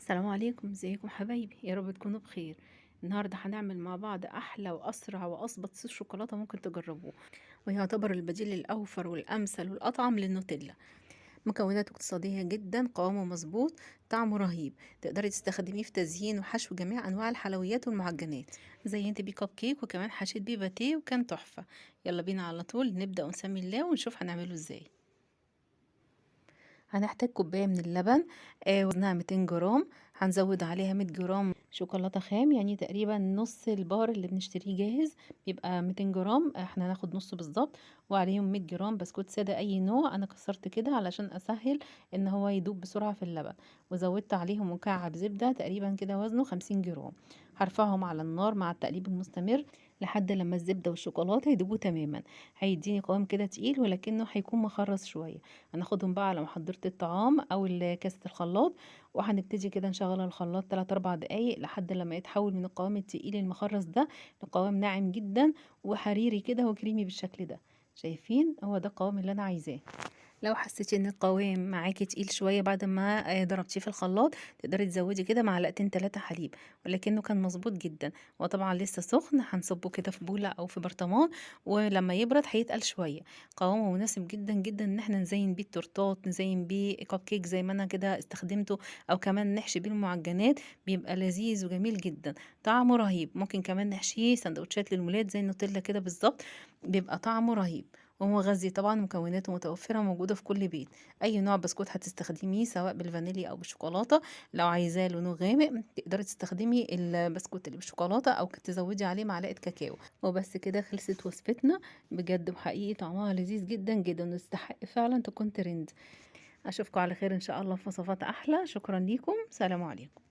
السلام عليكم، ازيكم حبايبي؟ يا رب تكونوا بخير. النهارده هنعمل مع بعض احلى واسرع واظبط صوص شوكولاته ممكن تجربوه، ويعتبر البديل الاوفر والامثل والاطعم للنوتيلا. مكوناته اقتصاديه جدا، قوامه مظبوط، طعمه رهيب. تقدري تستخدميه في تزيين وحشو جميع انواع الحلويات والمعجنات. زينت بيه كب كيك، وكمان حشيت بيه باتيه وكان تحفه. يلا بينا على طول نبدا ونسمي الله ونشوف هنعمله ازاي. هنحتاج كوباية من اللبن، وزنها 200 جرام. هنزود عليها 100 جرام شوكولاتة خام، يعني تقريبا نص البار اللي بنشتريه جاهز بيبقى 200 جرام، احنا هناخد نصه بالظبط. وعليهم 100 جرام بسكوت سادة اي نوع، انا كسرت كده علشان اسهل ان هو يدوب بسرعة في اللبن. وزودت عليهم مكعب زبدة تقريبا كده وزنه 50 جرام. هرفعهم على النار مع التقليب المستمر لحد لما الزبدة والشوكولاتة يدوبوا تماما. هيديني قوام كده تقيل ولكنه هيكون مخرز شوية. هناخدهم بقى على محضرة الطعام او كاسة الخلاط، وهنبتدي كده نشغل الخلاط 3 4 دقايق لحد لما يتحول من القوام التقيل المخرز ده لقوام ناعم جدا وحريري كده وكريمي بالشكل ده. شايفين؟ هو ده القوام اللي انا عايزاه. لو حسيتي ان القوام معاكي تقيل شويه بعد ما ضربتيه في الخلاط، تقدري تزودي كده معلقتين 3 حليب، ولكنه كان مظبوط جدا. وطبعا لسه سخن، هنصبه كده في بوله او في برطمان، ولما يبرد هيتقل شويه. قوامه مناسب جدا جدا ان احنا نزين بيه التورتات، نزين بيه كب كيك زي ما انا كده استخدمته، او كمان نحشي بيه المعجنات. بيبقى لذيذ وجميل جدا، طعمه رهيب. ممكن كمان نحشيه سندوتشات للولاد زي النوتيلا كده بالظبط، بيبقى طعمه رهيب. وهو غذي طبعا، مكوناته متوفرة موجودة في كل بيت. أي نوع بسكوت هتستخدميه سواء بالفانيليا أو بالشوكولاتة. لو عايزاه لونه غامق تقدري تستخدمي البسكوت اللي بالشوكولاتة، أو تزودي عليه معلقة كاكاو. وبس كده خلصت وصفتنا. بجد وحقيقي طعمها لذيذ جدا جدا، ويستحق فعلا تكون ترند. أشوفكم على خير إن شاء الله في وصفات أحلى. شكرا ليكم، سلام عليكم.